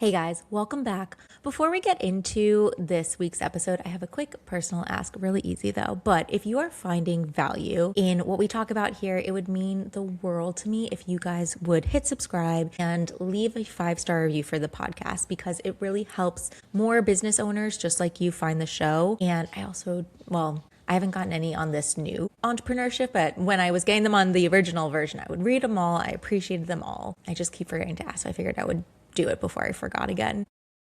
Hey guys, welcome back. Before we get into this week's episode, I have a quick personal ask, really easy though. But if you are finding value in what we talk about here, it would mean the world to me if you guys would hit subscribe and leave a 5-star review for the podcast because it really helps more business owners just like you find the show. And I also, I haven't gotten any on this new entrepreneurship, but when I was getting them on the original version, I would read them all. I appreciated them all. I just keep forgetting to ask, so I figured I would do it before I forgot again.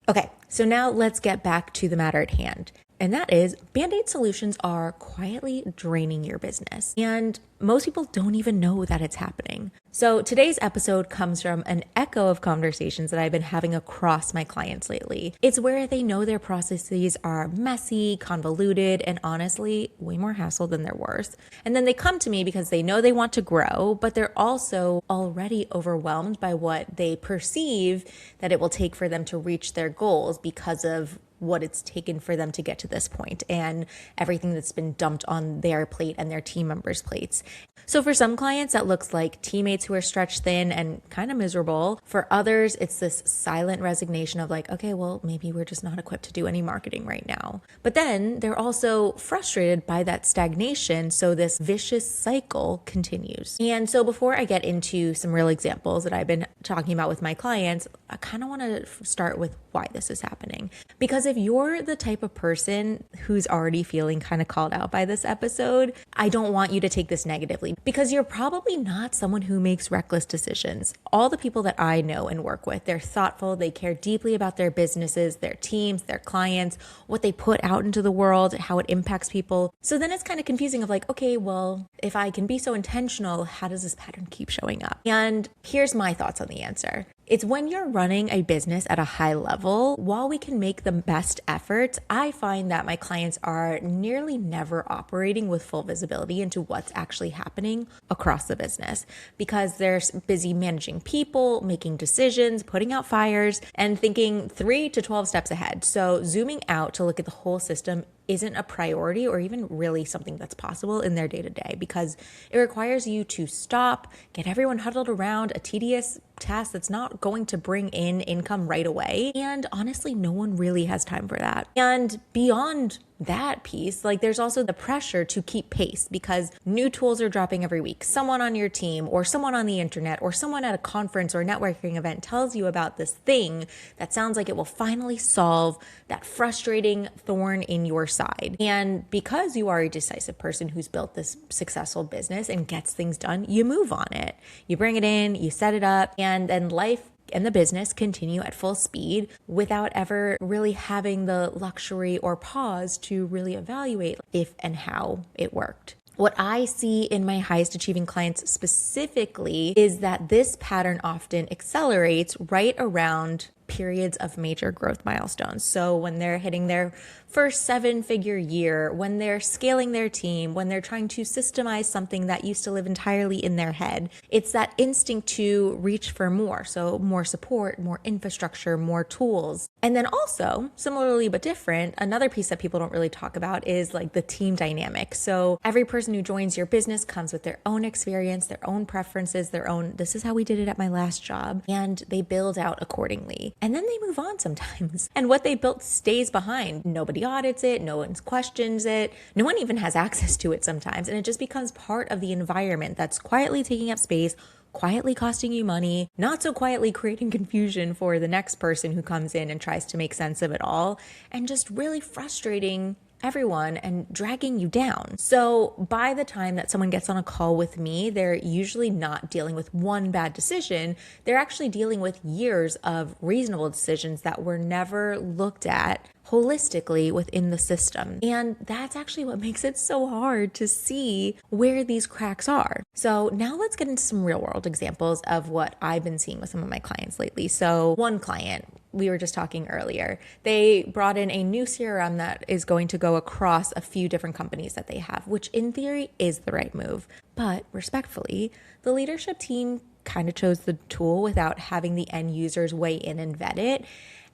Okay, so now let's get back to the matter at hand. And that is, Band-Aid solutions are quietly draining your business. And most people don't even know that it's happening. So today's episode comes from an echo of conversations that I've been having across my clients lately. It's where they know their processes are messy, convoluted, and honestly, way more hassle than they're worth. And then they come to me because they know they want to grow, but they're also already overwhelmed by what they perceive that it will take for them to reach their goals because of what it's taken for them to get to this point and everything that's been dumped on their plate and their team members' plates. So for some clients, that looks like teammates who are stretched thin and kind of miserable. For others, it's this silent resignation of like, okay, well, maybe we're just not equipped to do any marketing right now. But then they're also frustrated by that stagnation. So this vicious cycle continues. And so before I get into some real examples that I've been talking about with my clients, I kind of want to start with why this is happening. Because if you're the type of person who's already feeling kind of called out by this episode, I don't want you to take this negatively because you're probably not someone who makes reckless decisions. All the people that I know and work with, they're thoughtful, they care deeply about their businesses, their teams, their clients, what they put out into the world, how it impacts people. So then it's kind of confusing of like, okay, well, if I can be so intentional, how does this pattern keep showing up? And here's my thoughts on the answer. It's when you're running a business at a high level, while we can make the best efforts, I find that my clients are nearly never operating with full visibility into what's actually happening across the business because they're busy managing people, making decisions, putting out fires, and thinking 3 to 12 steps ahead. So zooming out to look at the whole system isn't a priority or even really something that's possible in their day-to-day because it requires you to stop, get everyone huddled around a tedious task that's not going to bring in income right away. And honestly, no one really has time for that. And beyond that piece, like there's also the pressure to keep pace because new tools are dropping every week. Someone on your team or someone on the internet or someone at a conference or networking event tells you about this thing that sounds like it will finally solve that frustrating thorn in your side. And because you are a decisive person who's built this successful business and gets things done, you move on it. You bring it in, you set it up, and then life and the business continue at full speed without ever really having the luxury or pause to really evaluate if and how it worked. What I see in my highest achieving clients specifically is that this pattern often accelerates right around periods of major growth milestones. So when they're hitting their first 7-figure year, when they're scaling their team, when they're trying to systemize something that used to live entirely in their head, it's that instinct to reach for more. So more support, more infrastructure, more tools. And then also, similarly but different, another piece that people don't really talk about is like the team dynamic. So every person who joins your business comes with their own experience, their own preferences, their own, this is how we did it at my last job, and they build out accordingly. And then they move on sometimes. And what they built stays behind. Nobody audits it. No one questions it. No one even has access to it sometimes. And it just becomes part of the environment that's quietly taking up space, quietly costing you money, not so quietly creating confusion for the next person who comes in and tries to make sense of it all, and just really frustrating everyone and dragging you down. So by the time that someone gets on a call with me, they're usually not dealing with one bad decision. They're actually dealing with years of reasonable decisions that were never looked at holistically within the system. And that's actually what makes it so hard to see where these cracks are. So now let's get into some real world examples of what I've been seeing with some of my clients lately. So one client, we were just talking earlier, they brought in a new CRM that is going to go across a few different companies that they have, which in theory is the right move. But respectfully, the leadership team kind of chose the tool without having the end users weigh in and vet it.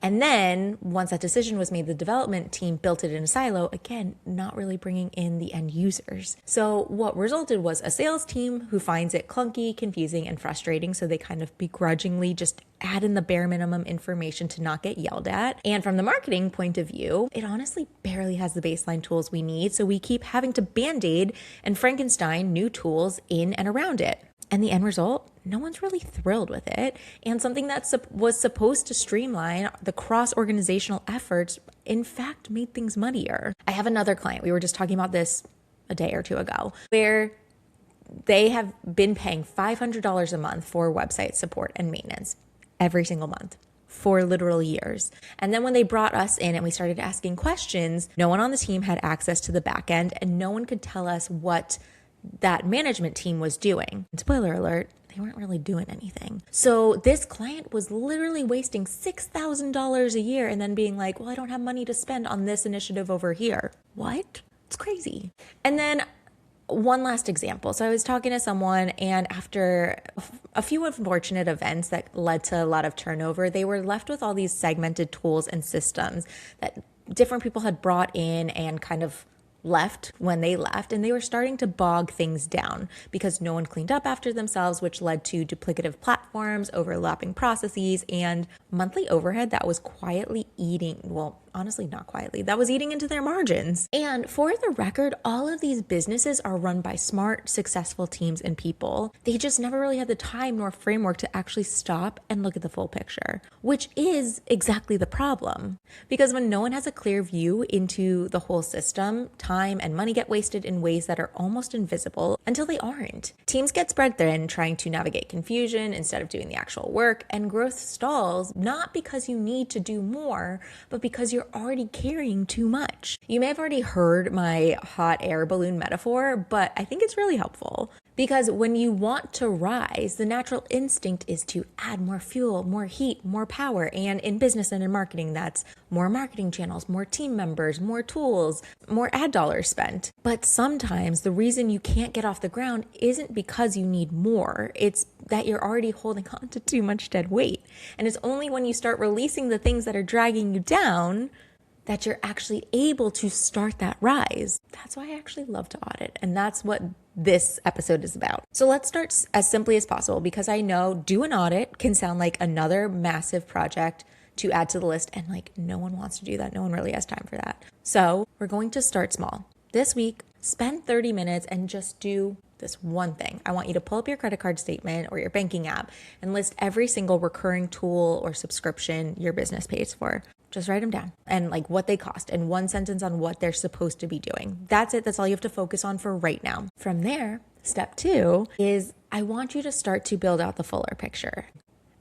And then once that decision was made, the development team built it in a silo, again, not really bringing in the end users. So what resulted was a sales team who finds it clunky, confusing, and frustrating. So they kind of begrudgingly just add in the bare minimum information to not get yelled at. And from the marketing point of view, it honestly barely has the baseline tools we need. So we keep having to Band-Aid and Frankenstein new tools in and around it. And the end result, no one's really thrilled with it. And something that was supposed to streamline the cross-organizational efforts, in fact, made things muddier. I have another client, we were just talking about this a day or two ago, where they have been paying $500 a month for website support and maintenance every single month for literal years. And then when they brought us in and we started asking questions, no one on the team had access to the back end and no one could tell us what that management team was doing. And spoiler alert, they weren't really doing anything. So this client was literally wasting $6,000 a year and then being like, well, I don't have money to spend on this initiative over here. What? It's crazy. And then one last example. So I was talking to someone and after a few unfortunate events that led to a lot of turnover, they were left with all these segmented tools and systems that different people had brought in and kind of left when they left, and they were starting to bog things down because no one cleaned up after themselves, which led to duplicative platforms, overlapping processes, and monthly overhead that was quietly eating, well, honestly, not quietly, that was eating into their margins. And for the record, all of these businesses are run by smart, successful teams and people. They just never really had the time nor framework to actually stop and look at the full picture, which is exactly the problem. Because when no one has a clear view into the whole system, time and money get wasted in ways that are almost invisible until they aren't. Teams get spread thin trying to navigate confusion instead of doing the actual work, and growth stalls not because you need to do more, but because you're already carrying too much. You may have already heard my hot air balloon metaphor, but I think it's really helpful. Because when you want to rise, the natural instinct is to add more fuel, more heat, more power. And in business and in marketing, that's more marketing channels, more team members, more tools, more ad dollars spent. But sometimes the reason you can't get off the ground isn't because you need more. It's that you're already holding on to too much dead weight. And it's only when you start releasing the things that are dragging you down that you're actually able to start that rise. That's why I actually love to audit. And that's what this episode is about. So let's start as simply as possible, because I know do an audit can sound like another massive project to add to the list. And like no one wants to do that. No one really has time for that. So we're going to start small. This week, spend 30 minutes and just do this one thing. I want you to pull up your credit card statement or your banking app and list every single recurring tool or subscription your business pays for. Just write them down and like what they cost and one sentence on what they're supposed to be doing. That's it. That's all you have to focus on for right now. From there, step 2 is I want you to start to build out the fuller picture.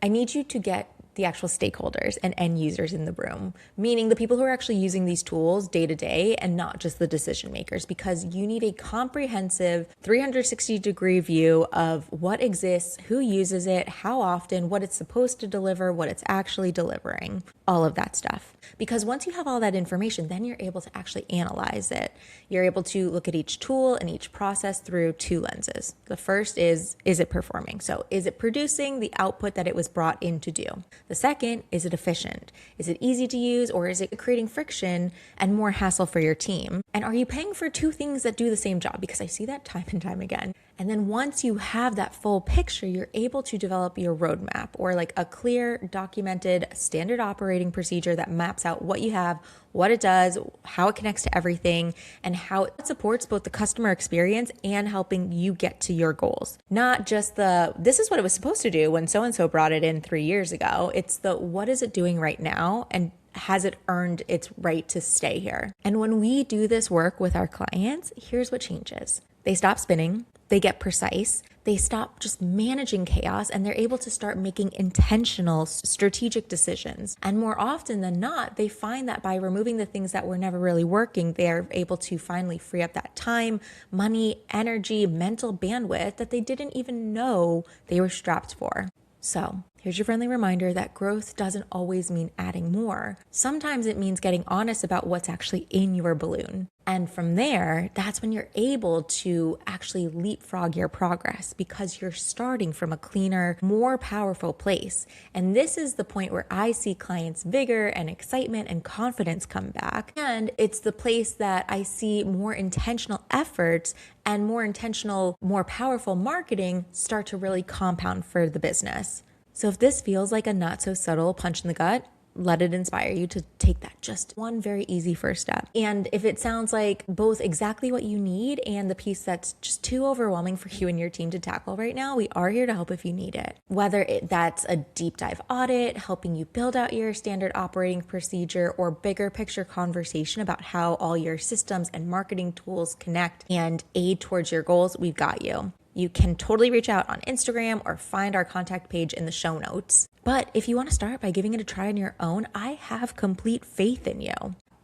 I need you to get the actual stakeholders and end users in the room, meaning the people who are actually using these tools day to day and not just the decision makers, because you need a comprehensive 360-degree view of what exists, who uses it, how often, what it's supposed to deliver, what it's actually delivering, all of that stuff. Because once you have all that information, then you're able to actually analyze it. You're able to look at each tool and each process through 2 lenses. The first is it performing? So is it producing the output that it was brought in to do? The second, is it efficient? Is it easy to use, or is it creating friction and more hassle for your team? And are you paying for 2 things that do the same job? Because I see that time and time again. And then once you have that full picture, you're able to develop your roadmap, or like a clear, documented, standard operating procedure that maps out what you have, what it does, how it connects to everything, and how it supports both the customer experience and helping you get to your goals. Not just this is what it was supposed to do when so-and-so brought it in 3 years ago. It's what is it doing right now? And has it earned its right to stay here? And when we do this work with our clients, here's what changes. They stop spinning. They get precise. They stop just managing chaos, and they're able to start making intentional, strategic decisions. And more often than not, they find that by removing the things that were never really working, they're able to finally free up that time, money, energy, mental bandwidth that they didn't even know they were strapped for. So Here's your friendly reminder that growth doesn't always mean adding more. Sometimes it means getting honest about what's actually in your balloon. And from there, that's when you're able to actually leapfrog your progress because you're starting from a cleaner, more powerful place. And this is the point where I see clients' vigor and excitement and confidence come back. And it's the place that I see more intentional efforts and more intentional, more powerful marketing start to really compound for the business. So if this feels like a not so subtle punch in the gut, let it inspire you to take that just one very easy first step. And if it sounds like both exactly what you need and the piece that's just too overwhelming for you and your team to tackle right now, we are here to help if you need it. Whether that's a deep dive audit, helping you build out your standard operating procedure, or bigger picture conversation about how all your systems and marketing tools connect and aid towards your goals, we've got you. You can totally reach out on Instagram or find our contact page in the show notes. But if you want to start by giving it a try on your own, I have complete faith in you.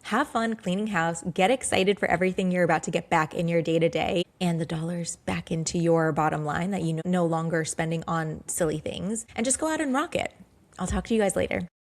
Have fun cleaning house, get excited for everything you're about to get back in your day-to-day and the dollars back into your bottom line that you no longer spending on silly things, and just go out and rock it. I'll talk to you guys later.